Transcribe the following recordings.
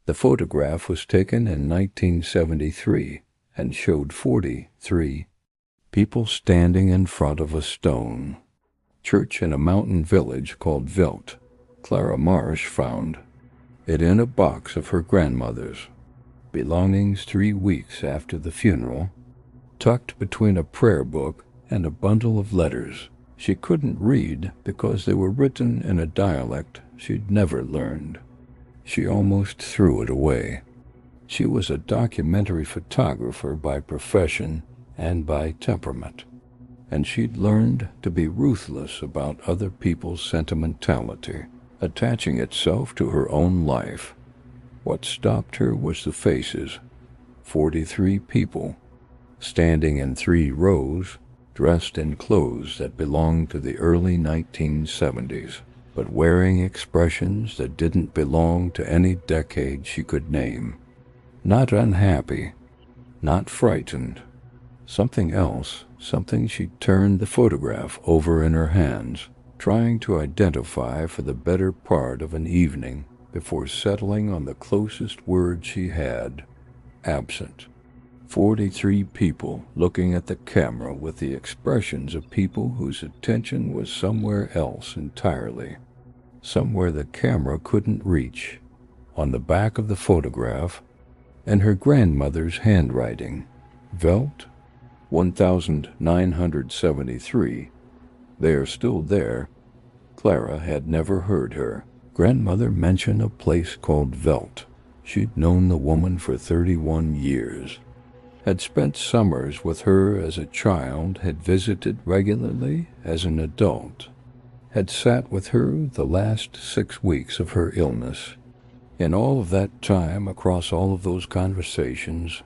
The photograph was taken in 1973 and showed 43 people standing in front of a stone church in a mountain village called Velt. Clara Marsh found it in a box of her grandmother's belongings 3 weeks after the funeral, tucked between a prayer book and a bundle of letters she couldn't read because they were written in a dialect she'd never learned. She almost threw it away. She was a documentary photographer by profession and by temperament, and she'd learned to be ruthless about other people's sentimentality, attaching itself to her own life. What stopped her was the faces, 43 people, standing in 3 rows, dressed in clothes that belonged to the early 1970s, but wearing expressions that didn't belong to any decade she could name. Not unhappy, not frightened. Something else, something she turned the photograph over in her hands, trying to identify for the better part of an evening before settling on the closest word she had: absent. 43 people looking at the camera with the expressions of people whose attention was somewhere else entirely, somewhere the camera couldn't reach. On the back of the photograph, in her grandmother's handwriting, Velt 1973. They are still there. Clara had never heard her grandmother mention a place called Velt. She'd known the woman for 31 years, had spent summers with her as a child, had visited regularly as an adult, had sat with her the last 6 weeks of her illness. In all of that time, across all of those conversations,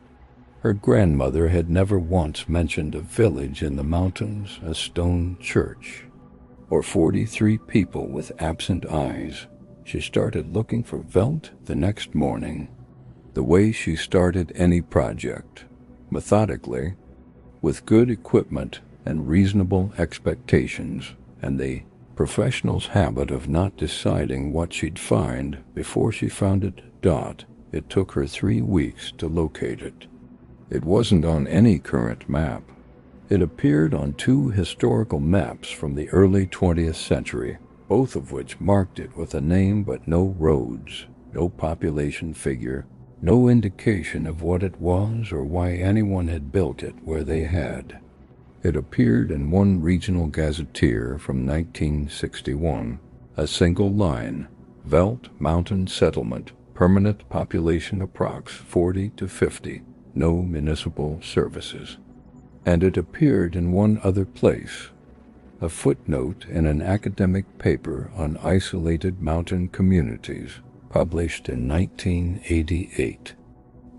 her grandmother had never once mentioned a village in the mountains, a stone church, or 43 people with absent eyes. She started looking for Velt the next morning, the way she started any project, methodically, with good equipment and reasonable expectations, and the professional's habit of not deciding what she'd find before she found it. It took her 3 weeks to locate it. It wasn't on any current map. It appeared on 2 historical maps from the early 20th century, both of which marked it with a name but no roads, no population figure, no indication of what it was or why anyone had built it where they had. It appeared in one regional gazetteer from 1961, a single line: Velt Mountain Settlement, permanent population approx 40 to 50. No municipal services. And it appeared in one other place, a footnote in an academic paper on isolated mountain communities, published in 1988,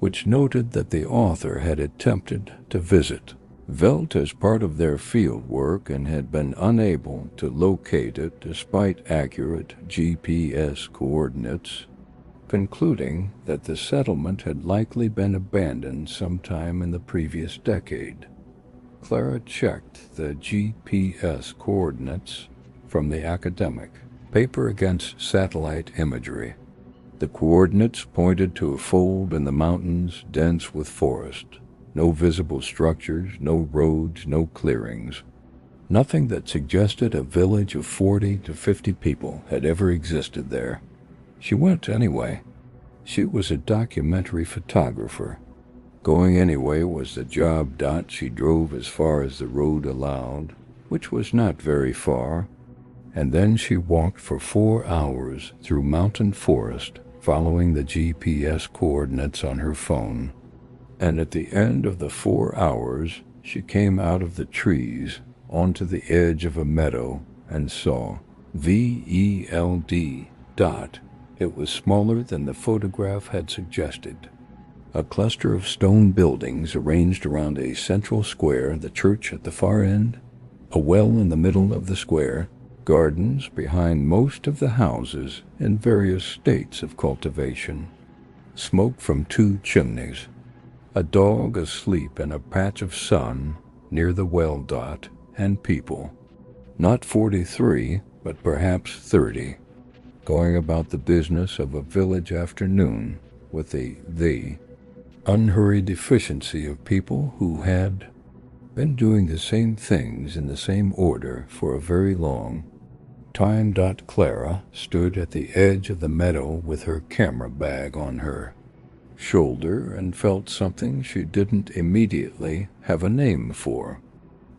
which noted that the author had attempted to visit Velt as part of their field work and had been unable to locate it despite accurate GPS coordinates, concluding that the settlement had likely been abandoned sometime in the previous decade. Clara checked the GPS coordinates from the academic paper against satellite imagery. The coordinates pointed to a fold in the mountains dense with forest, no visible structures, no roads, no clearings. Nothing that suggested a village of 40 to 50 people had ever existed there. She went anyway. She was a documentary photographer. Going anyway was the job. She drove as far as the road allowed, which was not very far, and then she walked for 4 hours through mountain forest, following the GPS coordinates on her phone. And at the end of the 4 hours, she came out of the trees onto the edge of a meadow and saw VELD. It was smaller than the photograph had suggested. A cluster of stone buildings arranged around a central square, the church at the far end, a well in the middle of the square, gardens behind most of the houses in various states of cultivation, smoke from 2 chimneys, a dog asleep in a patch of sun near the well. And people, not 43, but perhaps 30, going about the business of a village afternoon, with the unhurried efficiency of people who had been doing the same things in the same order for a very long time. Clara stood at the edge of the meadow with her camera bag on her shoulder and felt something she didn't immediately have a name for.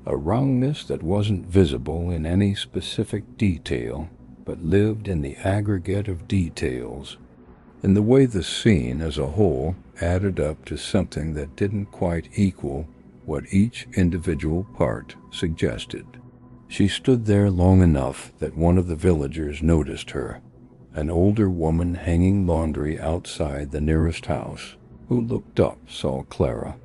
A wrongness that wasn't visible in any specific detail, but lived in the aggregate of details, in the way the scene as a whole added up to something that didn't quite equal what each individual part suggested. She stood there long enough that one of the villagers noticed her, an older woman hanging laundry outside the nearest house, who looked up, saw Clara,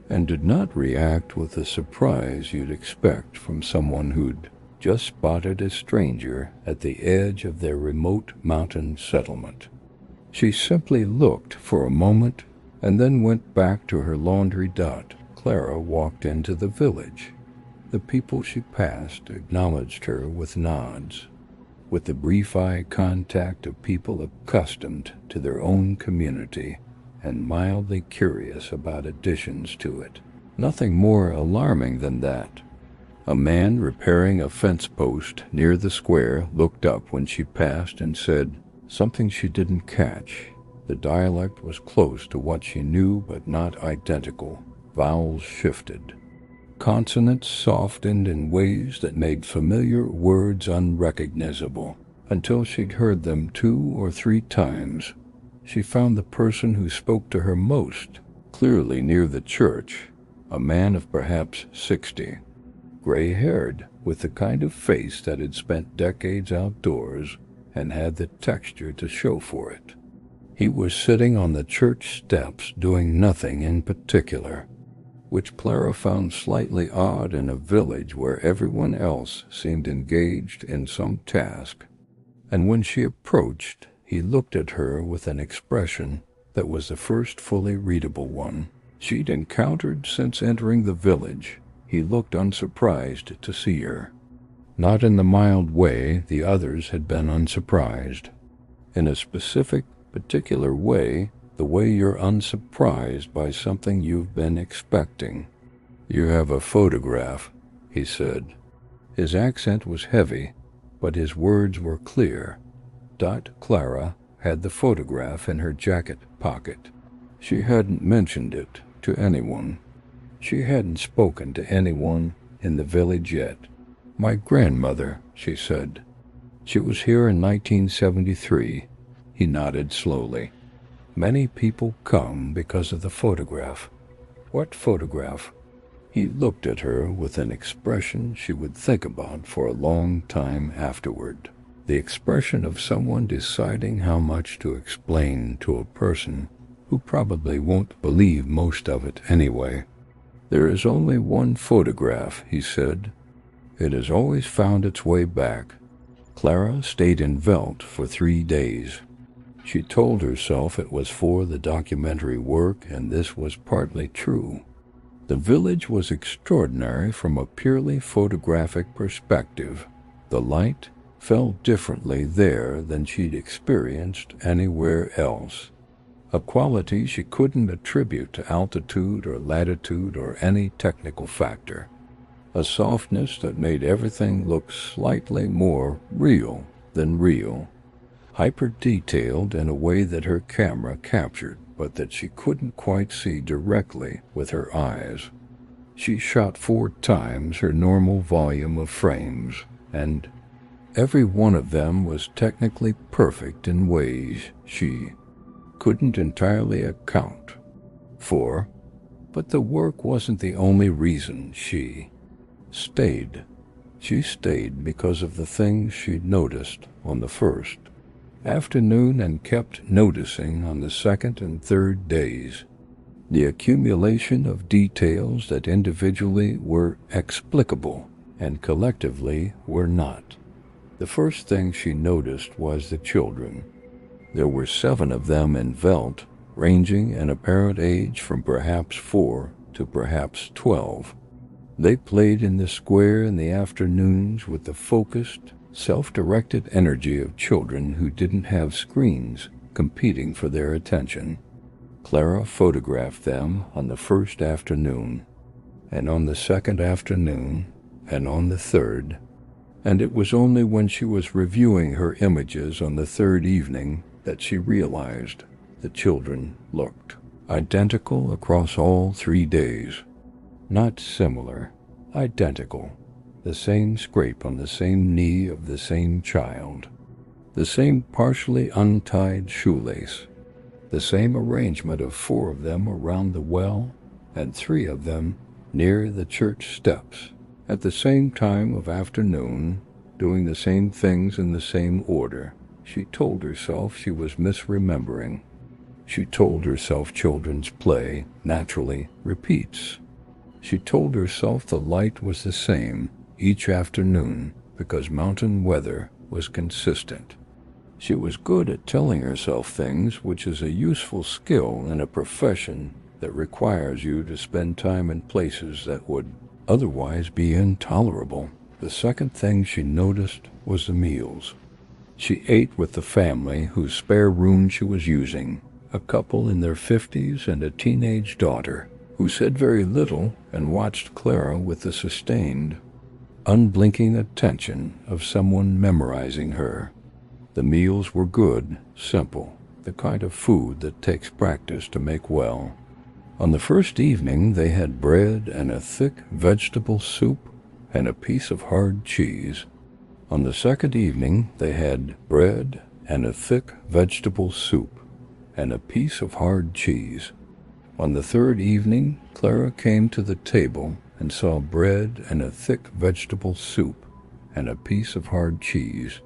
and did not react with the surprise you'd expect from someone who'd just spotted a stranger at the edge of their remote mountain settlement. She simply looked for a moment and then went back to her laundry. Clara walked into the village. The people she passed acknowledged her with nods, with the brief eye contact of people accustomed to their own community and mildly curious about additions to it. Nothing more alarming than that. A man repairing a fence post near the square looked up when she passed and said something she didn't catch. The dialect was close to what she knew, but not identical. Vowels shifted. Consonants softened in ways that made familiar words unrecognizable. Until she'd heard them 2 or 3 times, she found the person who spoke to her most clearly near the church, a man of perhaps 60, gray-haired, with the kind of face that had spent decades outdoors and had the texture to show for it. He was sitting on the church steps doing nothing in particular, which Clara found slightly odd in a village where everyone else seemed engaged in some task. And when she approached, he looked at her with an expression that was the first fully readable one she'd encountered since entering the village. He looked unsurprised to see her. Not in the mild way the others had been unsurprised. In a specific, particular way, the way you're unsurprised by something you've been expecting. "You have a photograph," he said. His accent was heavy, but his words were clear. Clara had the photograph in her jacket pocket. She hadn't mentioned it to anyone. She hadn't spoken to anyone in the village yet. "My grandmother," she said. "She was here in 1973. He nodded slowly. "Many people come because of the photograph." "What photograph?" He looked at her with an expression she would think about for a long time afterward. The expression of someone deciding how much to explain to a person who probably won't believe most of it anyway. "There is only one photograph," he said. "It has always found its way back." Clara stayed in Velt for 3 days. She told herself it was for the documentary work, and this was partly true. The village was extraordinary from a purely photographic perspective. The light fell differently there than she'd experienced anywhere else, a quality she couldn't attribute to altitude or latitude or any technical factor, a softness that made everything look slightly more real than real. Hyper-detailed in a way that her camera captured, but that she couldn't quite see directly with her eyes. She shot 4 times her normal volume of frames, and every one of them was technically perfect in ways she couldn't entirely account for. But the work wasn't the only reason she stayed. She stayed because of the things she'd noticed on the first afternoon and kept noticing on the second and third days. The accumulation of details that individually were explicable and collectively were not. The first thing she noticed was the children. There were 7 of them in Velt, ranging in apparent age from perhaps 4 to perhaps 12. They played in the square in the afternoons with the focused, self-directed energy of children who didn't have screens competing for their attention. Clara photographed them on the first afternoon, and on the second afternoon, and on the third, and it was only when she was reviewing her images on the third evening that she realized the children looked identical across all 3 days. Not similar, identical. The same scrape on the same knee of the same child, the same partially untied shoelace, the same arrangement of 4 of them around the well and 3 of them near the church steps, at the same time of afternoon, doing the same things in the same order. She told herself she was misremembering. She told herself children's play naturally repeats. She told herself the light was the same each afternoon because mountain weather was consistent. She was good at telling herself things, which is a useful skill in a profession that requires you to spend time in places that would otherwise be intolerable. The second thing she noticed was the meals. She ate with the family whose spare room she was using, a couple in their 50s and a teenage daughter, who said very little and watched Clara with the sustained, unblinking attention of someone memorizing her. The meals were good, simple, the kind of food that takes practice to make well. On the first evening they had bread and a thick vegetable soup and a piece of hard cheese. On the second evening they had bread and a thick vegetable soup and a piece of hard cheese. On the third evening Clara came to the table and saw bread and a thick vegetable soup and a piece of hard cheese,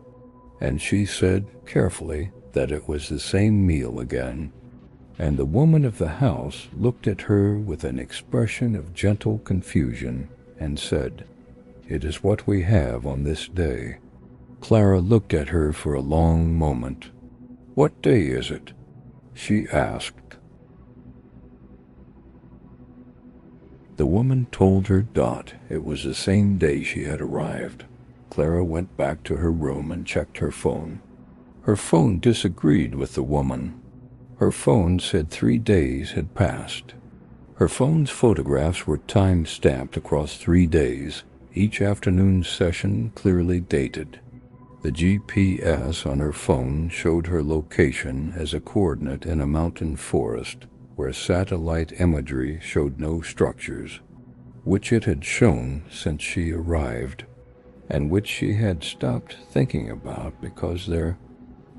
and she said carefully that it was the same meal again. And the woman of the house looked at her with an expression of gentle confusion and said, "It is what we have on this day." Clara looked at her for a long moment. "What day is it?" she asked. The woman told her it was the same day she had arrived. Clara went back to her room and checked her phone. Her phone disagreed with the woman. Her phone said 3 days had passed. Her phone's photographs were time-stamped across 3 days, each afternoon session clearly dated. The GPS on her phone showed her location as a coordinate in a mountain forest where satellite imagery showed no structures, which it had shown since she arrived, and which she had stopped thinking about because there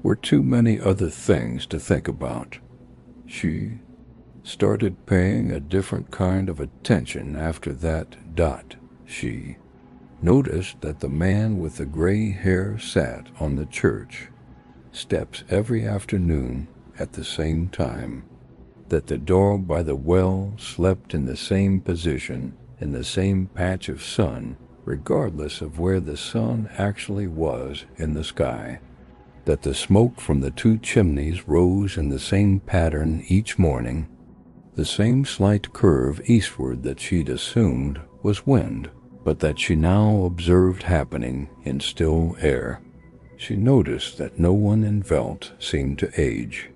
were too many other things to think about. She started paying a different kind of attention after that. She noticed that the man with the gray hair sat on the church steps every afternoon at the same time, that the dog by the well slept in the same position in the same patch of sun regardless of where the sun actually was in the sky, that the smoke from the 2 chimneys rose in the same pattern each morning, the same slight curve eastward that she'd assumed was wind, but that she now observed happening in still air. She noticed that no one in Velt seemed to age.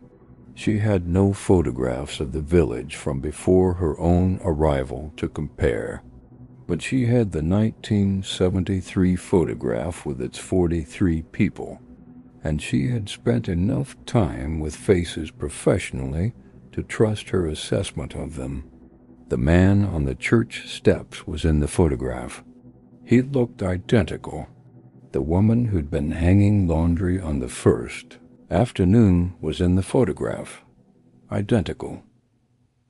She had no photographs of the village from before her own arrival to compare, but she had the 1973 photograph with its 43 people, and she had spent enough time with faces professionally to trust her assessment of them. The man on the church steps was in the photograph. He looked identical. The woman who'd been hanging laundry on the first afternoon was in the photograph. Identical.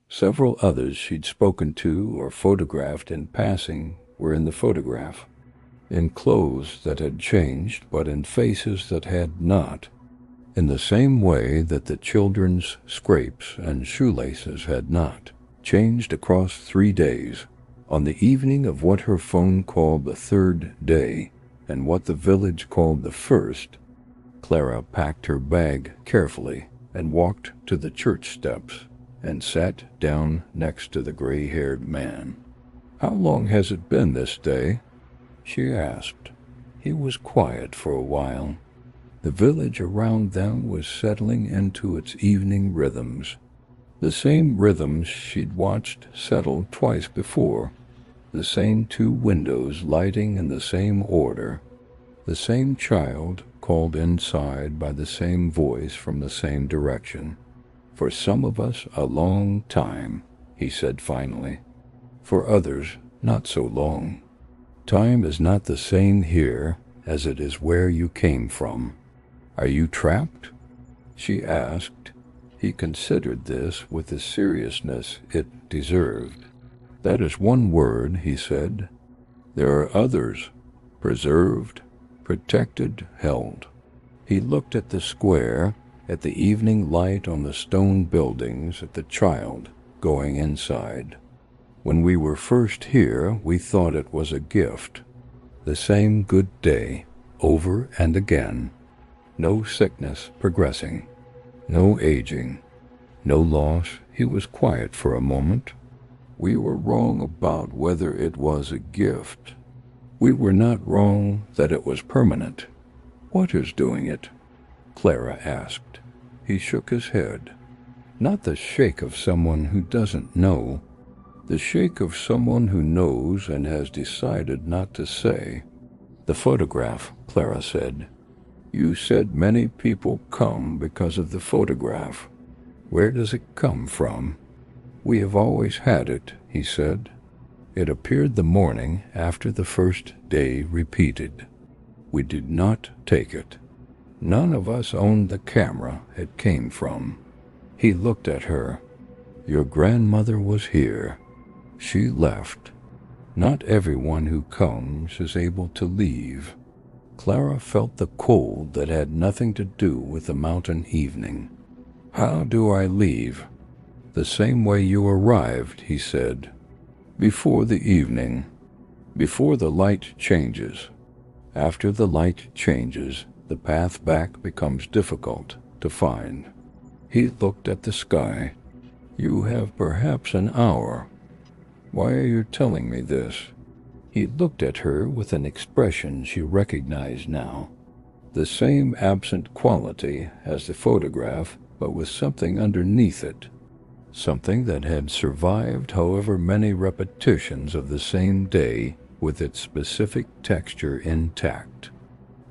Several others she'd spoken to or photographed in passing were in the photograph, in clothes that had changed but in faces that had not, in the same way that the children's scrapes and shoelaces had not changed across 3 days. On the evening of what her phone called the third day and what the village called the first, Clara packed her bag carefully and walked to the church steps and sat down next to the gray-haired man. "How long has it been this day?" she asked. He was quiet for a while. The village around them was settling into its evening rhythms. The same rhythms she'd watched settle twice before, the same two windows lighting in the same order, the same child called inside by the same voice from the same direction. For some of us, a long time, he said finally. For others, not so long. Time is not the same here as it is where you came from. Are you trapped? She asked. He considered this with the seriousness it deserved. That is one word, he said. There are others. Preserved, protected, held. He looked at the square, at the evening light on the stone buildings, at the child going inside. When we were first here, we thought it was a gift. The same good day, over and again. No sickness progressing. No aging. No loss. He was quiet for a moment. We were wrong about whether it was a gift. We were not wrong that it was permanent. What is doing it? Clara asked. He shook his head. Not the shake of someone who doesn't know. The shake of someone who knows and has decided not to say. The photograph, Clara said. You said many people come because of the photograph. Where does it come from? We have always had it, he said. It appeared the morning after the first day repeated. We did not take it. None of us owned the camera it came from. He looked at her. Your grandmother was here. She left. Not everyone who comes is able to leave. Clara felt the cold that had nothing to do with the mountain evening. How do I leave? The same way you arrived, he said. Before the evening. Before the light changes. After the light changes, the path back becomes difficult to find. He looked at the sky. You have perhaps an hour. Why are you telling me this? He looked at her with an expression she recognized now. The same absent quality as the photograph, but with something underneath it. Something that had survived however many repetitions of the same day with its specific texture intact.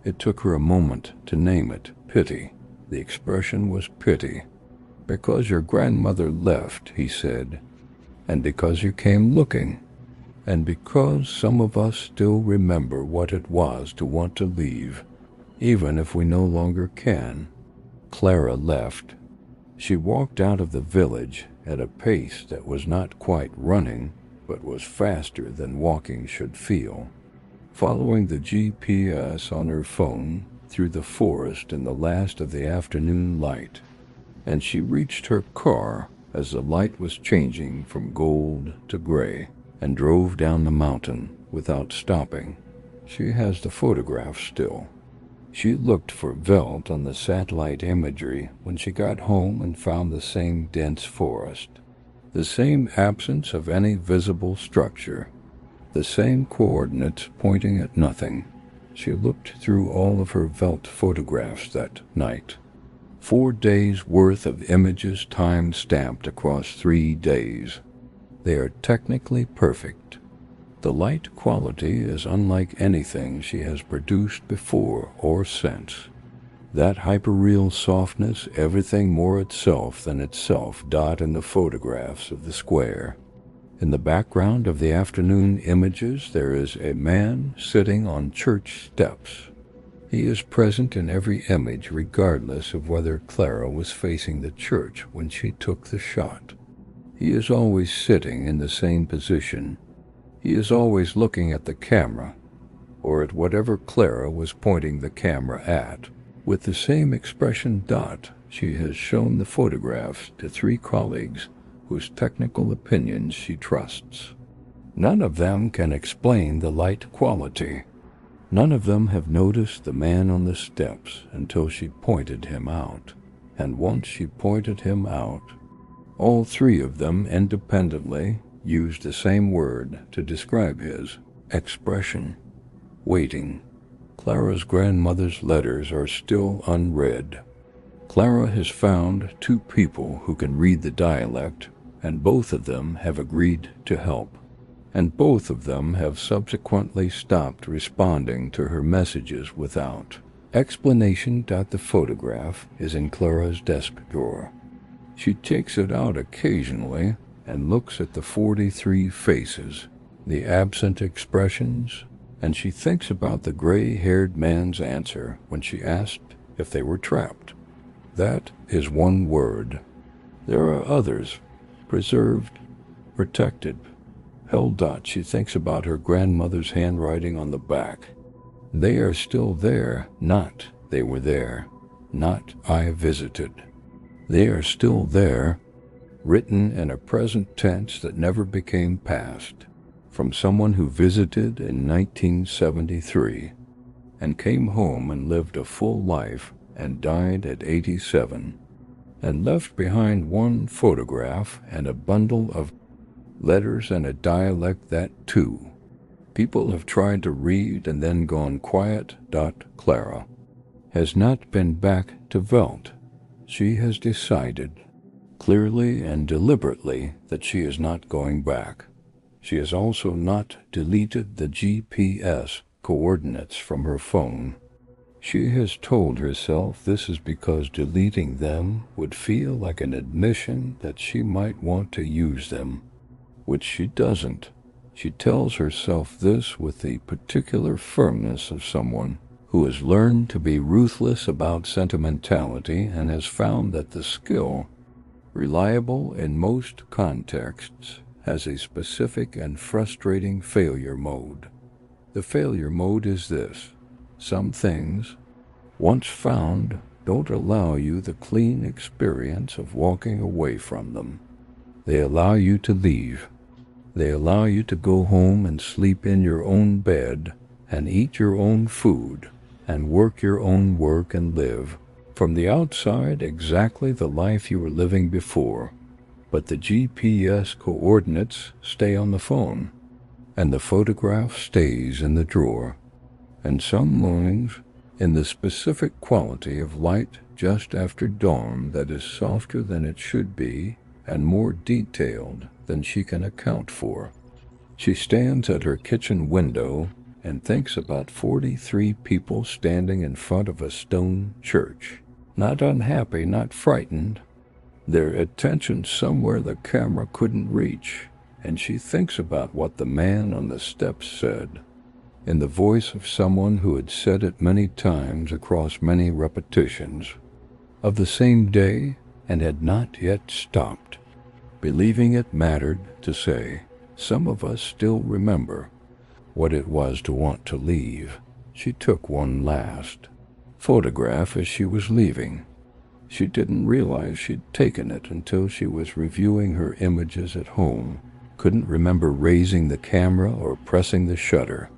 It took her a moment to name it, pity. The expression was pity. Because your grandmother left, he said, and because you came looking. And because some of us still remember what it was to want to leave, even if we no longer can. Clara left. She walked out of the village at a pace that was not quite running, but was faster than walking should feel, following the GPS on her phone through the forest in the last of the afternoon light. And she reached her car as the light was changing from gold to gray, and drove down the mountain without stopping. She has the photograph still. She looked for Veld on the satellite imagery when she got home and found the same dense forest, the same absence of any visible structure, the same coordinates pointing at nothing. She looked through all of her Veld photographs that night. 4 days' worth of images time-stamped across 3 days. They are technically perfect. The light quality is unlike anything she has produced before or since. That hyperreal softness, everything more itself than itself, dot in the photographs of the square. In the background of the afternoon images there is a man sitting on church steps. He is present in every image regardless of whether Clara was facing the church when she took the shot. He is always sitting in the same position. He is always looking at the camera, or at whatever Clara was pointing the camera at. With the same expression dot, she has shown the photographs to 3 colleagues whose technical opinions she trusts. None of them can explain the light quality. None of them have noticed the man on the steps until she pointed him out. And once she pointed him out, all 3 of them independently used the same word to describe his expression. Waiting. Clara's grandmother's letters are still unread. Clara has found two people who can read the dialect, and both of them have agreed to help. And both of them have subsequently stopped responding to her messages without explanation. The photograph is in Clara's desk drawer. She takes it out occasionally and looks at the 43 faces, the absent expressions, and she thinks about the gray-haired man's answer when she asked if they were trapped. That is one word. There are others, preserved, protected, held. She thinks about her grandmother's handwriting on the back. They are still there, not they were there, not I visited. They are still there, written in a present tense that never became past, from someone who visited in 1973 and came home and lived a full life and died at 87, and left behind one photograph and a bundle of letters and a dialect that, too, people have tried to read and then gone quiet. Clara has not been back to Velt. She has decided, clearly and deliberately, that she is not going back. She has also not deleted the GPS coordinates from her phone. She has told herself this is because deleting them would feel like an admission that she might want to use them, which she doesn't. She tells herself this with the particular firmness of someone who has learned to be ruthless about sentimentality and has found that the skill, reliable in most contexts, has a specific and frustrating failure mode. The failure mode is this: some things, once found, don't allow you the clean experience of walking away from them. They allow you to leave. They allow you to go home and sleep in your own bed and eat your own food and work your own work and live, from the outside, exactly the life you were living before. But the GPS coordinates stay on the phone, and the photograph stays in the drawer. And some mornings, in the specific quality of light just after dawn that is softer than it should be and more detailed than she can account for, she stands at her kitchen window and thinks about 43 people standing in front of a stone church, not unhappy, not frightened, their attention somewhere the camera couldn't reach, and she thinks about what the man on the steps said, in the voice of someone who had said it many times across many repetitions of the same day and had not yet stopped believing it mattered to say. Some of us still remember what it was to want to leave. She took one last photograph as she was leaving. She didn't realize she'd taken it until she was reviewing her images at home. Couldn't remember raising the camera or pressing the shutter.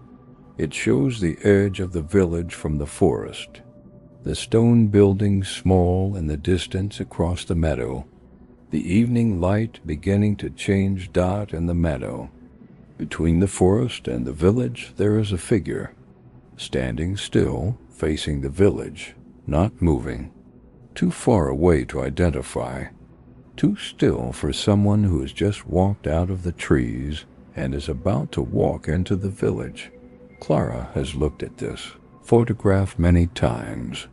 It shows the edge of the village from the forest, the stone buildings small in the distance across the meadow, the evening light beginning to change in the meadow. Between the forest and the village there is a figure, standing still, facing the village, not moving, too far away to identify, too still for someone who has just walked out of the trees and is about to walk into the village. Clara has looked at this photograph many times.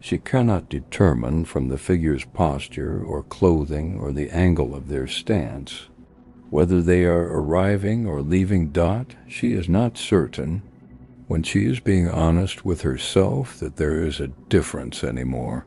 She cannot determine from the figure's posture or clothing or the angle of their stance whether they are arriving or leaving. She is not certain, when she is being honest with herself, that there is a difference anymore.